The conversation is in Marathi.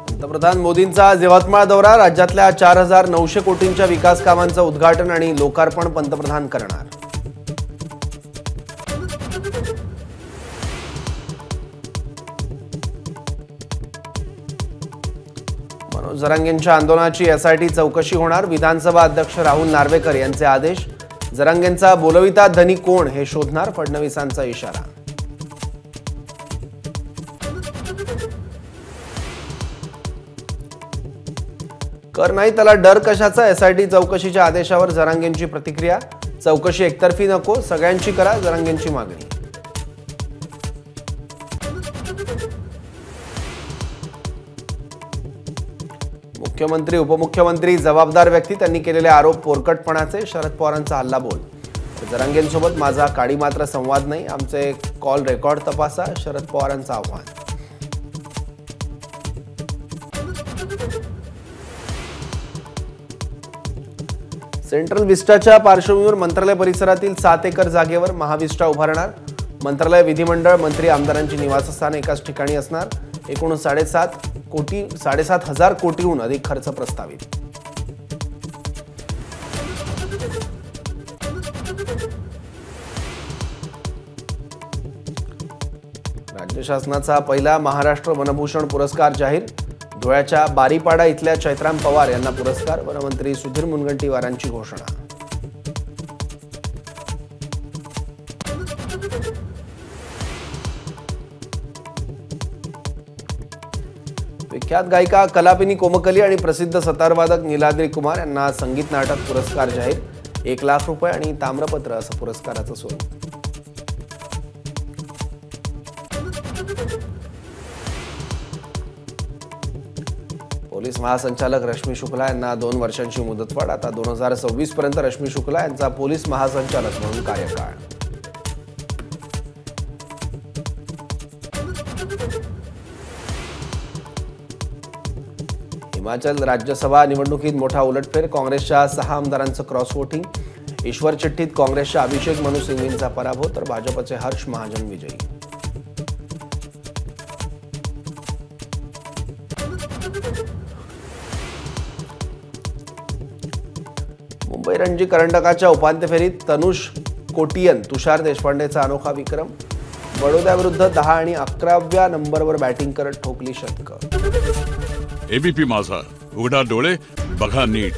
पंतप्रधान मोदींचा आज यवतमाळ दौरा। राज्यातल्या 4900 कोटींच्या विकास कामांचं उद्घाटन आणि लोकार्पण पंतप्रधान करणार। मनोज जरांगेंच्या आंदोलनाची एसआयटी चौकशी होणार। विधानसभा अध्यक्ष राहुल नार्वेकर यांचे आदेश। जरांगेंचा बोलविता धनी कोण हे शोधणार, फडणवीसांचा इशारा। कर नाही त्याला डर कशाचा, एसआयटी चौकशीच्या आदेशावर जरांगेंची प्रतिक्रिया। चौकशी एकतर्फी नको, सगळ्यांची करा, जरांगेंची मागणी। मुख्यमंत्री उपमुख्यमंत्री जबाबदार व्यक्ती, त्यांनी केलेले आरोप पोरकटपणाचे। शरद पवारांचा हल्लाबोल। जरांगेंसोबत माझा काडी मात्र संवाद नाही, आमचे कॉल रेकॉर्ड तपासा, शरद पवारांचं आव्हान। सेंट्रल विस्टाच्या पार्श्वभूमीवर मंत्रालय परिसरातील 7 एकर जागेवर महाविस्टा उभारणार। मंत्रालय, विधिमंडळ, मंत्री, आमदारांची निवासस्थाने एकाच ठिकाणी असणार। एकूण 7,500 कोटीहून अधिक खर्च प्रस्तावित। राज्य शासनाचा पहिला महाराष्ट्र वनभूषण पुरस्कार जाहीर। धुळ्याच्या बारीपाडा इथल्या चैत्राम पवार यांना पुरस्कार। वनमंत्री सुधीर मुनगंटीवारांची घोषणा। विख्यात गायिका कलापिनी कोमकली आणि प्रसिद्ध सतारवादक नीलाद्री कुमार यांना संगीत नाटक पुरस्कार जाहीर। 1 लाख रुपये आणि ताम्रपत्र असं पुरस्काराचं स्वरूप। पोलीस महासंचालक रश्मी शुक्ला यांना 2 वर्षांची मुदतवाढ। आता 2026 पर्यंत रश्मी शुक्ला यांचा पोलीस महासंचालक म्हणून कार्यकाळ। हिमाचल राज्यसभा निवडणुकीत मोठा उलटफेर। काँग्रेसच्या 6 आमदारांचं क्रॉस वोटिंग। ईश्वर चिठ्ठीत काँग्रेसच्या अभिषेक मनु सिंघवींचा पराभव, तर भाजपचे हर्ष महाजन विजयी। मुंबई रणजी करंडकाच्या उपांत्य फेरीत तनुष कोटियन तुषार देशपांडेचा अनोखा विक्रम। बडोद्याविरुद्ध 10 आणि 11व्या नंबरवर बॅटिंग करत ठोकली शतकं। एबीपी माझा, उघडा डोळे बघा नीट।